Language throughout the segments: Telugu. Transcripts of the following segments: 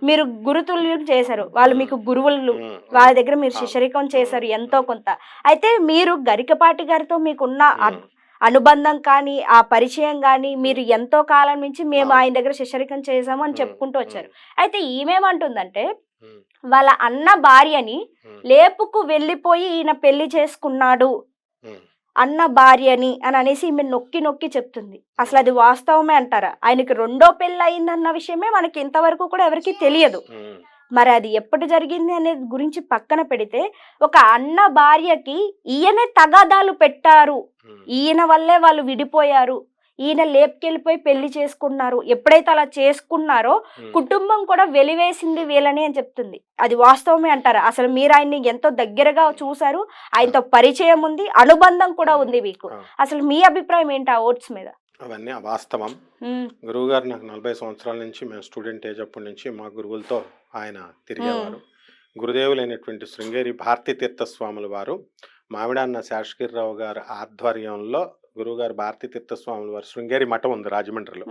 మీరు గురుతుల్యం చేశారు. వాళ్ళు మీకు గురువులు. వాళ్ళ దగ్గర మీరు శిష్యరికం చేశారు ఎంతో కొంత. అయితే మీరు గరికపాటి గారితో మీకున్న అనుబంధం కానీ, ఆ పరిచయం గానీ, మీరు ఎంతో కాలం నుంచి మేము ఆయన దగ్గర శిష్యరికం చేశాము అని చెప్పుకుంటూ వచ్చారు. అయితే ఈమెమంటుందంటే, వాళ్ళ అన్న భార్యని లేపుకు వెళ్ళిపోయి ఈయన పెళ్లి చేసుకున్నాడు అన్న భార్యని అని అనేసి ఈమె నొక్కి నొక్కి చెప్తుంది. అసలు అది వాస్తవమే అంటారా? ఆయనకి రెండో పెళ్లి అయిందన్న విషయమే మనకి ఇంతవరకు కూడా ఎవరికి తెలియదు. మరి అది ఎప్పుడు జరిగింది అనేది గురించి పక్కన పెడితే, ఒక అన్న భార్యకి ఈయనే తగాదాలు పెట్టారు, ఈయన వల్లే వాళ్ళు విడిపోయారు, ఈయన లేపుకెళ్ళిపోయి పెళ్లి చేసుకున్నారు, ఎప్పుడైతే అలా చేసుకున్నారో కుటుంబం కూడా వెలివేసింది వీళ్ళని అని చెప్తుంది. అది వాస్తవమే అంటారా? అసలు మీరు ఆయన్ని ఎంతో దగ్గరగా చూసారు, ఆయనతో పరిచయం ఉంది, అనుబంధం కూడా ఉంది మీకు. అసలు మీ అభిప్రాయం ఏంటి ఆ ఓట్స్ మీద? అవన్నీ అవాస్తవం. గురువు గారు నాకు 40 సంవత్సరాల నుంచి, మేము స్టూడెంట్ ఏజ్ అప్పటి నుంచి మా గురువులతో ఆయన తిరిగేవారు. గురుదేవులైనటువంటి శృంగేరి భారతీ తీర్థస్వాముల వారు మామిడాన్న శేషగిరిరావు గారి ఆధ్వర్యంలో, గురువుగారు భారతీ తీర్థస్వాముల వారు శృంగేరి మఠం ఉంది రాజమండ్రిలో.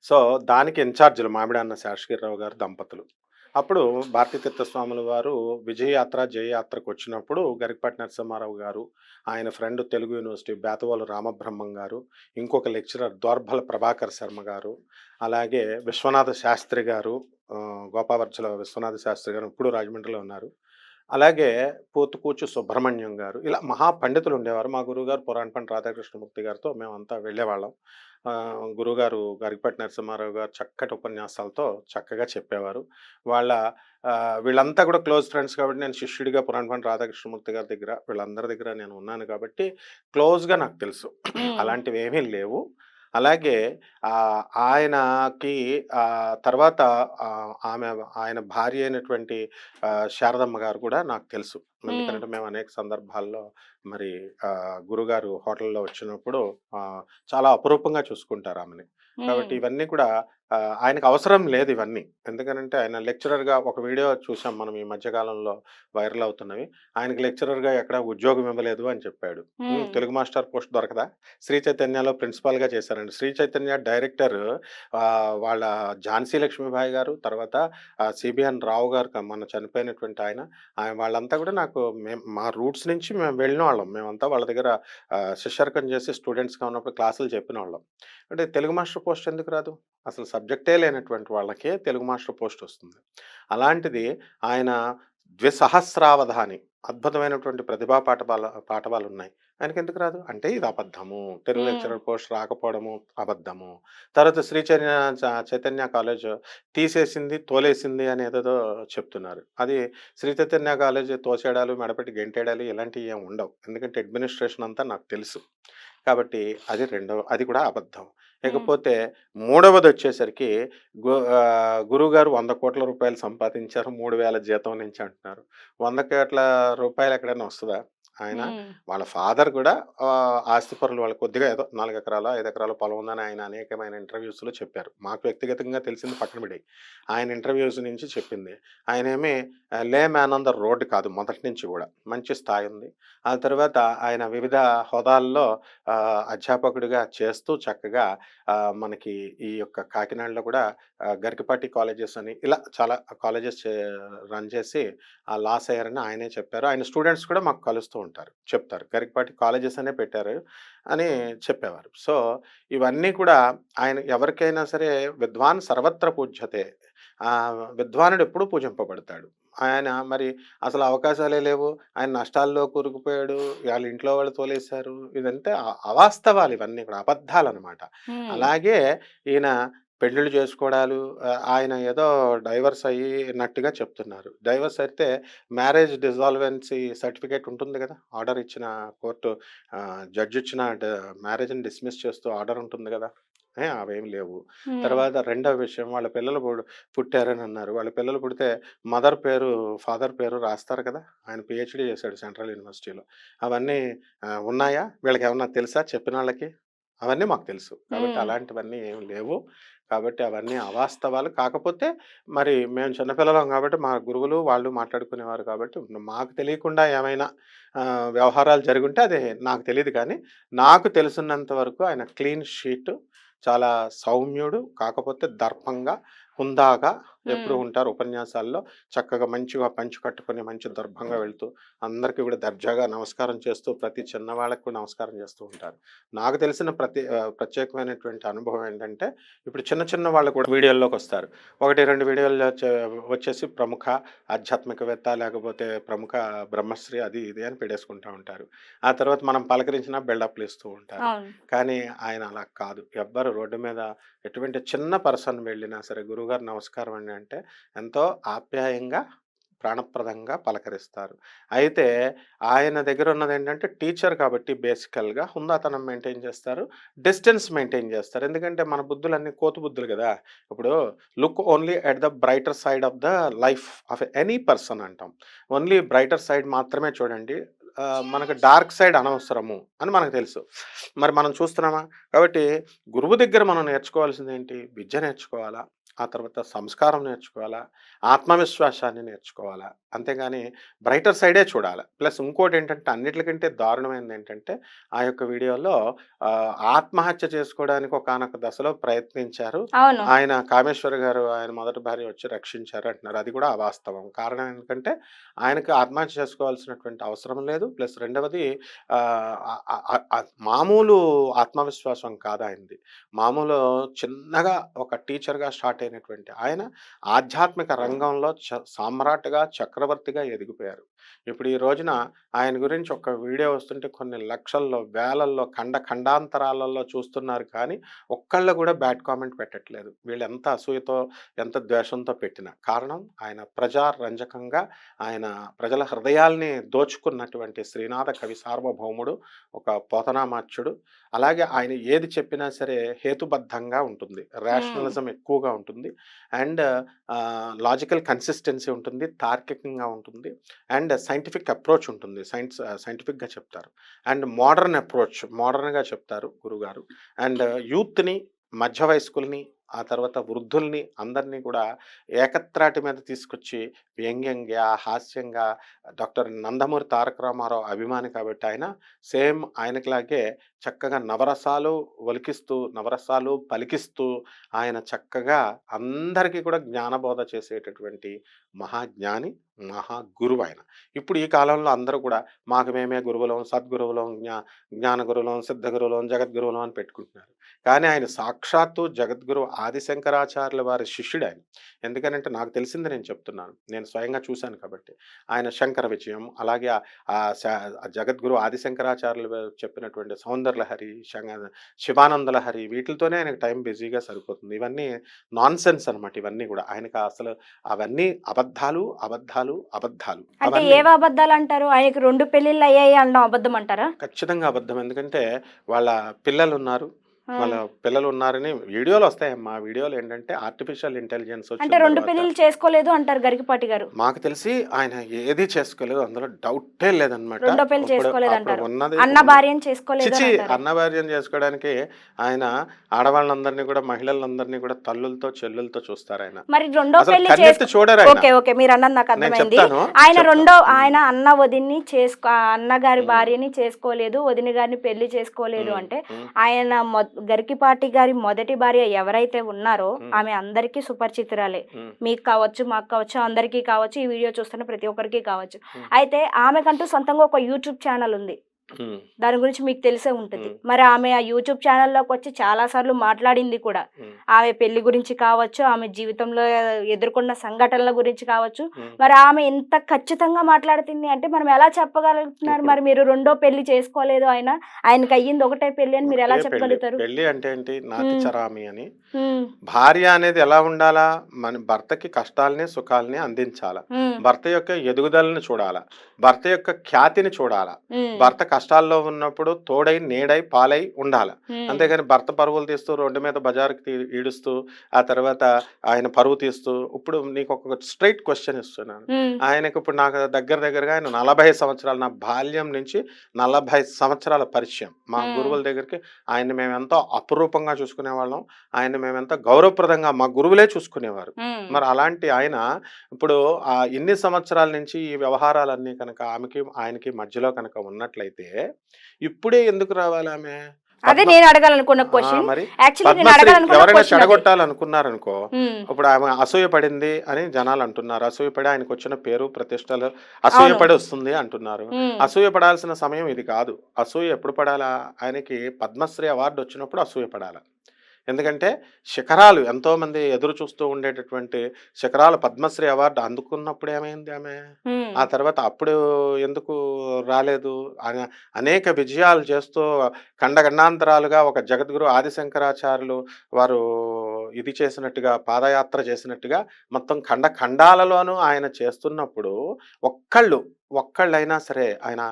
సో దానికి ఇన్ఛార్జీలు మామిడాన్న శేషగిరిరావు గారు దంపతులు. అప్పుడు భారతీ తీర్థస్వాముల వారు విజయయాత్ర జయయాత్రకు వచ్చినప్పుడు గరికపాటి నరసింహారావు గారు, ఆయన ఫ్రెండ్ తెలుగు యూనివర్సిటీ బేతవాలు రామబ్రహ్మం గారు, ఇంకొక లెక్చరర్ దోర్బల ప్రభాకర్ శర్మ గారు, అలాగే విశ్వనాథ శాస్త్రి గారు, గోపావర్జల విశ్వనాథ శాస్త్రి గారు ఇప్పుడు రాజమండ్రిలో ఉన్నారు, అలాగే పోతుకూచు సుబ్రహ్మణ్యం గారు, ఇలా మహాపండితులు ఉండేవారు. మా గురువుగారు పురాణపండి రాధాకృష్ణమూర్తి గారితో మేమంతా వెళ్ళేవాళ్ళం. గురువుగారు గరికపాటి నరసింహారావు గారు చక్కటి ఉపన్యాసాలతో చక్కగా చెప్పేవారు. వాళ్ళ వీళ్ళంతా కూడా క్లోజ్ ఫ్రెండ్స్ కాబట్టి, నేను శిష్యుడిగా పురాణపండి రాధాకృష్ణమూర్తి గారి దగ్గర వీళ్ళందరి దగ్గర నేను ఉన్నాను కాబట్టి క్లోజ్గా నాకు తెలుసు. అలాంటివి ఏమీ లేవు. అలాగే ఆయనకి తర్వాత ఆయన భార్య అయినటువంటి శారదమ్మ గారు కూడా నాకు తెలుసు. ఎందుకంటే మేము అనేక సందర్భాల్లో మరి గురుగారు హోటల్లో వచ్చినప్పుడు చాలా అపురూపంగా చూసుకుంటారు ఆమెని. కాబట్టి ఇవన్నీ కూడా ఆయనకు అవసరం లేదు ఇవన్నీ. ఎందుకనంటే ఆయన లెక్చరర్గా ఒక వీడియో చూసాం మనం ఈ మధ్యకాలంలో వైరల్ అవుతున్నవి. ఆయనకి లెక్చరర్గా ఎక్కడ ఉద్యోగం ఇవ్వలేదు అని చెప్పాడు. తెలుగు మాస్టర్ పోస్ట్ దొరకదా? శ్రీ చైతన్యలో ప్రిన్సిపాల్గా చేశారండి. శ్రీ చైతన్య డైరెక్టర్ వాళ్ళ ఝాన్సీ లక్ష్మీబాయి గారు, తర్వాత సిబిఎన్ రావు గారు మన చనిపోయినటువంటి ఆయన వాళ్ళంతా కూడా నాకు మా రూట్స్ నుంచి మేము వెళ్ళిన వాళ్ళం. మేమంతా వాళ్ళ దగ్గర శిష్యర్కం చేసి స్టూడెంట్స్గా ఉన్నప్పుడు క్లాసులు చెప్పిన వాళ్ళం. అంటే తెలుగు మాస్టర్ పోస్ట్ ఎందుకు రాదు? అసలు సబ్జెక్టే లేనటువంటి వాళ్ళకే తెలుగు మాస్టర్ పోస్ట్ వస్తుంది. అలాంటిది ఆయన ద్విసహస్రావధాని, అద్భుతమైనటువంటి ప్రతిభా పాఠవాలు ఉన్నాయి, ఆయనకి ఎందుకు రాదు? అంటే ఇది అబద్ధము. తెలుగు లెక్చరర్ పోస్ట్ రాకపోవడము అబద్ధము. తర్వాత శ్రీ చైతన్య కాలేజ్ తీసేసింది, తోలేసింది అనేదో చెప్తున్నారు. అది శ్రీ చైతన్య కాలేజ్ తోసేడాలు, మెడపెట్టి గెంటేడాలు ఇలాంటివి ఏమి ఉండవు. ఎందుకంటే అడ్మినిస్ట్రేషన్ అంతా నాకు తెలుసు కాబట్టి అది కూడా అబద్ధం. ఇకపోతే మూడవది వచ్చేసరికి గురువుగారు 100 కోట్ల రూపాయలు సంపాదించారు 3000 జీతం నుంచి అంటున్నారు. 100 కోట్ల రూపాయలు ఎక్కడైనా వస్తుందా? ఆయన వాళ్ళ ఫాదర్ కూడా ఆస్తిపరులు, వాళ్ళు కొద్దిగా ఏదో 4 ఎకరాలు 5 ఎకరాల పొలం ఉందని ఆయన అనేకమైన ఇంటర్వ్యూస్లో చెప్పారు. మాకు వ్యక్తిగతంగా తెలిసింది పక్కన పెడి, ఆయన ఇంటర్వ్యూస్ నుంచి చెప్పింది. ఆయన ఏమి లే మ్యాన్ ఆన్ ద రోడ్ కాదు, మొదటి నుంచి కూడా మంచి స్థాయి ఉంది. ఆ తర్వాత ఆయన వివిధ హోదాల్లో అధ్యాపకుడిగా చేస్తూ చక్కగా మనకి ఈ యొక్క కాకినాడలో కూడా గరికపాటి కాలేజెస్ అని ఇలా చాలా కాలేజెస్ రన్ చేసి లాస్ అయ్యారని ఆయనే చెప్పారు. ఆయన స్టూడెంట్స్ కూడా మాకు కలుస్తూ ఉంటారు, చెప్తారు గరికపాటి కాలేజెస్ అనే పెట్టారు అని చెప్పేవారు. సో ఇవన్నీ కూడా ఆయన ఎవరికైనా సరే విద్వాన్ సర్వత్ర పూజ్యతే, విద్వానుడు ఎప్పుడూ పూజింపబడతాడు. ఆయన మరి అసలు అవకాశాలే లేవు, ఆయన నష్టాల్లో కూరుకుపోయాడు, వాళ్ళ ఇంట్లో వాళ్ళు తోలేశారు, ఇదంతా అవాస్తవాలు, ఇవన్నీ కూడా అబద్ధాలు అనమాట. అలాగే ఈయన పెళ్ళిళ్ళు చేసుకోవడాలు, ఆయన ఏదో డైవర్స్ అయ్యినట్టుగా చెప్తున్నారు. డైవర్స్ అయితే మ్యారేజ్ డిజాల్వెన్సీ సర్టిఫికేట్ ఉంటుంది కదా, ఆర్డర్ ఇచ్చిన కోర్టు జడ్జి ఇచ్చిన మ్యారేజ్ని డిస్మిస్ చేస్తూ ఆర్డర్ ఉంటుంది కదా, అవేమి లేవు. తర్వాత రెండవ విషయం, వాళ్ళ పిల్లలు పుట్టారని అన్నారు. వాళ్ళ పిల్లలు పుడితే మదర్ పేరు ఫాదర్ పేరు రాస్తారు కదా, ఆయన పిహెచ్డి చేశాడు సెంట్రల్ యూనివర్సిటీలో. అవన్నీ ఉన్నాయా? వీళ్ళకి ఏమన్నా తెలుసా చెప్పిన వాళ్ళకి? అవన్నీ మాకు తెలుసు. కాబట్టి అలాంటివన్నీ ఏమి లేవు. కాబట్టి అవన్నీ అవాస్తవాలు. కాకపోతే మరి మేము చిన్నపిల్లలం కాబట్టి మా గురువులు వాళ్ళు మాట్లాడుకునేవారు కాబట్టి మాకు తెలియకుండా ఏమైనా వ్యవహారాలు జరుగుంటే అది నాకు తెలియదు. కానీ నాకు తెలుసున్నంత వరకు ఆయన క్లీన్ షీట్, చాలా సౌమ్యుడు, కాకపోతే దర్పంగా హుందాగా ఎప్పుడు ఉంటారు ఉపన్యాసాల్లో చక్కగా మంచిగా పంచి కట్టుకొని మంచి దర్భంగా వెళ్తూ అందరికీ కూడా దర్జాగా నమస్కారం చేస్తూ ప్రతి చిన్నవాళ్ళకు కూడా నమస్కారం చేస్తూ ఉంటారు. నాకు తెలిసిన ప్రత్యేకమైనటువంటి అనుభవం ఏంటంటే ఇప్పుడు చిన్న చిన్న వాళ్ళు కూడా వీడియోల్లోకి వస్తారు. 1, 2 వీడియోల్లో వచ్చేసి ప్రముఖ ఆధ్యాత్మికవేత్త లేకపోతే ప్రముఖ బ్రహ్మశ్రీ అది ఇది అని పెట్టేసుకుంటూ ఉంటారు. ఆ తర్వాత మనం పలకరించినా బిల్డప్లు ఇస్తూ ఉంటారు. అవును. కానీ ఆయన అలా కాదు. ఎవ్వరు రోడ్డు మీద ఎటువంటి చిన్న పర్సన్ వెళ్ళినా సరే గురువుగారు నమస్కారం అండి అంటే ఎంతో ఆప్యాయంగా ప్రాణప్రదంగా పలకరిస్తారు. అయితే ఆయన దగ్గర ఉన్నది ఏంటంటే టీచర్ కాబట్టి బేసికల్గా హుందాతనం మెయింటైన్ చేస్తారు, డిస్టెన్స్ మెయింటైన్ చేస్తారు. ఎందుకంటే మన బుద్ధులన్నీ కోతు బుద్ధులు కదా. ఇప్పుడు look only at the brighter side of the life of any person అంటాం. ఓన్లీ బ్రైటర్ సైడ్ మాత్రమే చూడండి. మనకు డార్క్ సైడ్ అనవసరము అని మనకు తెలుసు. మరి మనం చూస్తున్నామా? కాబట్టి గురువు దగ్గర మనం నేర్చుకోవాల్సింది ఏంటి? విద్య నేర్చుకోవాలా, ఆ తర్వాత సంస్కారం నేర్చుకోవాలా, ఆత్మవిశ్వాసాన్ని నేర్చుకోవాలా. అంతేగాని బ్రైటర్ సైడే చూడాలి. ప్లస్ ఇంకోటి ఏంటంటే అన్నిటికంటే దారుణమైనది ఏంటంటే ఆ యొక్క వీడియోలో ఆత్మహత్య చేసుకోవడానికి ఒకానొక దశలో ప్రయత్నించారు. అవును. ఆయన కామేశ్వర్ గారు ఆయన మొదటి భార్య వచ్చి రక్షించారు అంటున్నారు. అది కూడా అవాస్తవం. కారణం ఏంటంటే ఆయనకి ఆత్మహత్య చేసుకోవాల్సినటువంటి అవసరం లేదు. ప్లస్ రెండవది మామూలు ఆత్మవిశ్వాసం కాదు ఆయనది. మామూలు చిన్నగా ఒక టీచర్గా స్టార్ట్ అయినటువంటి ఆయన ఆధ్యాత్మిక రంగంలో సామ్రాట్గా చక్రవర్తిగా ఎదిగిపోయారు. ఇప్పుడు ఈ రోజున ఆయన గురించి ఒక వీడియో వస్తుంటే కొన్ని లక్షల్లో వేలల్లో ఖండాంతరాలలో చూస్తున్నారు. కానీ ఒక్కళ్ళు కూడా బ్యాడ్ కామెంట్ పెట్టట్లేదు. వీళ్ళు ఎంత అసూయతో ఎంత ద్వేషంతో పెట్టిన కారణం ఆయన ప్రజారంజకంగా ఆయన ప్రజల హృదయాల్ని దోచుకున్నటువంటి శ్రీనాథ కవి సార్వభౌముడు, ఒక పోతనామాచ్యుడు. అలాగే ఆయన ఏది చెప్పినా సరే హేతుబద్ధంగా ఉంటుంది, రేషనలిజం ఎక్కువగా ఉంటుంది, అండ్ లాజికల్ కన్సిస్టెన్సీ ఉంటుంది, తార్కికంగా ఉంటుంది, అండ్ సైంటిఫిక్ అప్రోచ్ ఉంటుంది. సైంటిఫిక్గా చెప్తారు, అండ్ మోడర్న్గా చెప్తారు గురుగారు. అండ్ యూత్ని, మధ్య వయస్కుల్ని, ఆ తర్వాత వృద్ధుల్ని అందరినీ కూడా ఏకత్రాటి మీద తీసుకొచ్చి వ్యంగ్యంగా హాస్యంగా డాక్టర్ నందమూరి తారక రామారావు అభిమాని కాబట్టి ఆయన సేమ్ ఆయనకులాగే చక్కగా నవరసాలు ఒలికిస్తూ నవరసాలు పలికిస్తూ ఆయన చక్కగా అందరికీ కూడా జ్ఞానబోధ చేసేటటువంటి మహాజ్ఞాని, మహాగురువు ఆయన. ఇప్పుడు ఈ కాలంలో అందరూ కూడా మాకు మేమే గురువులం, సద్గురువులం, జ్ఞాన గురువులం, సిద్ధ గురువులం, జగద్గురువులం అని పెట్టుకుంటున్నారు. కానీ ఆయన సాక్షాత్తు జగద్గురు ఆదిశంకరాచార్యుల వారి శిష్యుడు ఆయన. ఎందుకనంటే నాకు తెలిసింది నేను చెప్తున్నాను, నేను స్వయంగా చూశాను కాబట్టి. ఆయన శంకర విజయం, అలాగే జగద్గురు ఆదిశంకరాచార్యులు చెప్పినటువంటి సౌందర్యలహరి, శివానంద లహరి, వీటితోనే ఆయనకు టైం బిజీగా సరిపోతుంది. ఇవన్నీ నాన్ సెన్స్ అనమాట. ఇవన్నీ కూడా ఆయనకు అసలు అవన్నీ అబద్ధాలు అబద్ధాలు అబద్ధాలు. అంటే ఏవి అబద్ధాలు అంటారు? ఆయనకి 2 పెళ్లిళ్ళు అయ్యాయి అనడం అబద్ధం అంటారా? ఖచ్చితంగా అబద్ధం. ఎందుకంటే వాళ్ళ పిల్లలు ఉన్నారని వీడియోలు వస్తాయమ్మా. వీడియోలు ఏంటంటే ఆర్టిఫిషియల్ ఇంటెలిజెన్స్ అంటే 2 పెళ్లిళ్ళు చేసుకోలేదు అంటారు గరికపాటి గారు. మాకు తెలిసి ఆయన ఏది చేసుకోలేదు, అందులో డౌటే లేదనమాట. 2వ పెళ్లి చేసుకోలేదు అంటారు. అన్న భార్యను చేసుకోలేదు అంటారు. అన్న భార్యను చేసుకోవడానికి ఆయన ఆడవాళ్ళందరినీ కూడా, మహిళలందరినీ కూడా తల్లులతో చెల్లులతో చూస్తారు ఆయన. మరి 2వ పెళ్లి చూడరు. ఓకే ఓకే, మీరు అన్నది నాకు అర్థమైంది. ఆయన అన్న వదిన్ని అన్నగారి భార్యని చేసుకోలేదు, వదిన గారిని పెళ్లి చేసుకోలేదు అంటే ఆయన గరికిపాటి గారి మొదటి భార్య ఎవరైతే ఉన్నారో ఆమె అందరికీ సుపరిచితురాలే. మీకు కావచ్చు, మాకు కావచ్చు, అందరికీ కావచ్చు, ఈ వీడియో చూస్తున్న ప్రతి ఒక్కరికి కావచ్చు. అయితే ఆమెకంటూ సొంతంగా ఒక యూట్యూబ్ ఛానల్ ఉంది. దాని గురించి మీకు తెలిసే ఉంటుంది. మరి ఆమె ఆ యూట్యూబ్ ఛానల్లోకి వచ్చి చాలా సార్లు మాట్లాడింది కూడా. ఆమె పెళ్లి గురించి కావచ్చు, ఆమె జీవితంలో ఎదుర్కొన్న సంఘటనల గురించి కావచ్చు. మరి ఆమె ఎంత ఖచ్చితంగా మాట్లాడుతుంది అంటే మనం ఎలా చెప్పగలుగుతున్నారు? మరి మీరు 2వ పెళ్లి చేసుకోలేదు, ఆయనకి అయ్యింది ఒకటే పెళ్లి అని మీరు ఎలా చెప్పగలుగుతారు? పెళ్లి అంటే ఏంటి? నాతి చరామి అని. భార్య అనేది ఎలా ఉండాలా? మన భర్తకి కష్టాలని సుఖాలని అందించాలా, భర్త యొక్క ఎదుగుదలని చూడాలా, భర్త యొక్క ఖ్యాతిని చూడాలా, భర్త కష్టాల్లో ఉన్నప్పుడు తోడై నీడై పాలై ఉండాలి. అంతేగాని భర్త పరువులు తీస్తూ రోడ్డు మీద బజార్కి ఈడుస్తూ ఆ తర్వాత ఆయన పరువు తీస్తూ. ఇప్పుడు నీకు ఒక స్ట్రైట్ క్వశ్చన్ ఇస్తున్నాను. ఆయనకు ఇప్పుడు నాకు దగ్గరగా ఆయన 40 సంవత్సరాలు, నా బాల్యం నుంచి 40 సంవత్సరాల పరిచయం. మా గురువుల దగ్గరికి ఆయన మేమెంతో అపురూపంగా చూసుకునే వాళ్ళం, ఆయన మేమెంతో గౌరవప్రదంగా మా గురువులే చూసుకునేవారు. మరి అలాంటి ఆయన ఇప్పుడు ఇన్ని సంవత్సరాల నుంచి ఈ వ్యవహారాలన్నీ కనుక ఆయనకి మధ్యలో కనుక ఉన్నట్లయితే ఇప్పుడే ఎందుకు రావాలి ఆమె? అదే నేను అడగాలనుకున్న క్వశ్చన్. మరి యాక్చువల్లీ నేను పద్మశ్రీ అడగాలనుకున్న ఎవరైనా క్వశ్చన్ అది. చెడగొట్టాలనుకున్నారనుకో, ఇప్పుడు ఆమె అసూయపడింది అని జనాలు అంటున్నారు. అసూయపడి ఆయనకు వచ్చిన పేరు ప్రతిష్టలు అసూయపడి వస్తుంది అంటున్నారు. అసూయపడాల్సిన సమయం ఇది కాదు. అసూయ ఎప్పుడు పడాలా? ఆయనకి పద్మశ్రీ అవార్డు వచ్చినప్పుడు అసూయపడాలి. ఎందుకంటే శిఖరాలు ఎంతోమంది ఎదురు చూస్తూ ఉండేటటువంటి శిఖరాలు పద్మశ్రీ అవార్డు అందుకున్నప్పుడు ఏమైంది ఆమె? ఆ తర్వాత అప్పుడు ఎందుకు రాలేదు? అనేక విజయాలు చేస్తూ ఖండఖండాంతరాలుగా ఒక జగద్గురు ఆదిశంకరాచార్యులు వారు ఇది చేసినట్టుగా, పాదయాత్ర చేసినట్టుగా మొత్తం ఖండాలలోనూ ఆయన చేస్తున్నప్పుడు ఒక్కళ్ళైనా సరే ఆయన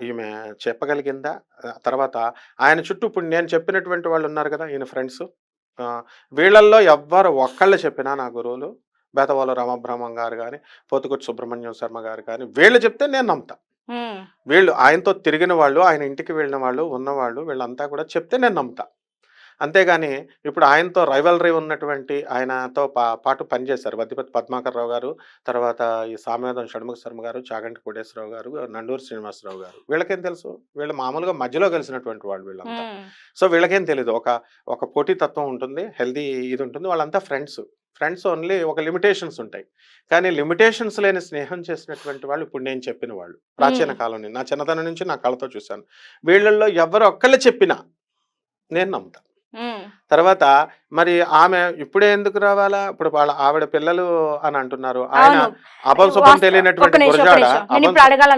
ఈమె చెప్పగలిగిందా? తర్వాత ఆయన చుట్టూ ఇప్పుడు నేను చెప్పినటువంటి వాళ్ళు ఉన్నారు కదా, ఈయన ఫ్రెండ్స్, వీళ్ళల్లో ఎవ్వరు ఒక్కళ్ళు చెప్పినా నా గురువులు బేతవాళ్ళ రామబ్రహ్మం గారు కానీ, పోతుకొట్టు సుబ్రహ్మణ్యం శర్మ గారు కానీ, వీళ్ళు చెప్తే నేను నమ్ముతా. వీళ్ళు ఆయనతో తిరిగిన వాళ్ళు, ఆయన ఇంటికి వెళ్ళిన వాళ్ళు, ఉన్నవాళ్ళు, వీళ్ళంతా కూడా చెప్తే నేను నమ్ముతా. అంతేగాని ఇప్పుడు ఆయనతో రైవలరీ ఉన్నటువంటి ఆయనతో పాటు పనిచేశారు వద్దిపతి పద్మాకర్ రావు గారు, తర్వాత ఈ సామ్యవాదం షణ్ముఖ శర్మ గారు, చాగంటి కోటేశ్వరరావు గారు, నండూరు శ్రీనివాసరావు గారు. వీళ్ళకేం తెలుసు? వీళ్ళు మామూలుగా మధ్యలో కలిసినటువంటి వాళ్ళు వీళ్ళంతా. సో వీళ్ళకేం తెలీదు. ఒక పోటీతత్వం ఉంటుంది, హెల్దీ ఇది ఉంటుంది. వాళ్ళంతా ఫ్రెండ్స్ ఓన్లీ. ఒక లిమిటేషన్స్ ఉంటాయి, కానీ లిమిటేషన్స్ లేని స్నేహం చేసినటువంటి వాళ్ళు ఇప్పుడు నేను చెప్పిన వాళ్ళు ప్రాచీన కాలం నా చిన్నతనం నుంచి నా కళ్ళతో చూశాను. వీళ్ళల్లో ఎవరు ఒక్కళ్ళు చెప్పినా నేను నమ్ముతా. తర్వాత మరి ఆమె ఇప్పుడే ఎందుకు రావాలా? ఇప్పుడు ఆవిడ పిల్లలు అని అంటున్నారు. ఆయన అభం శుభం తెలియనటువంటి గురజాడ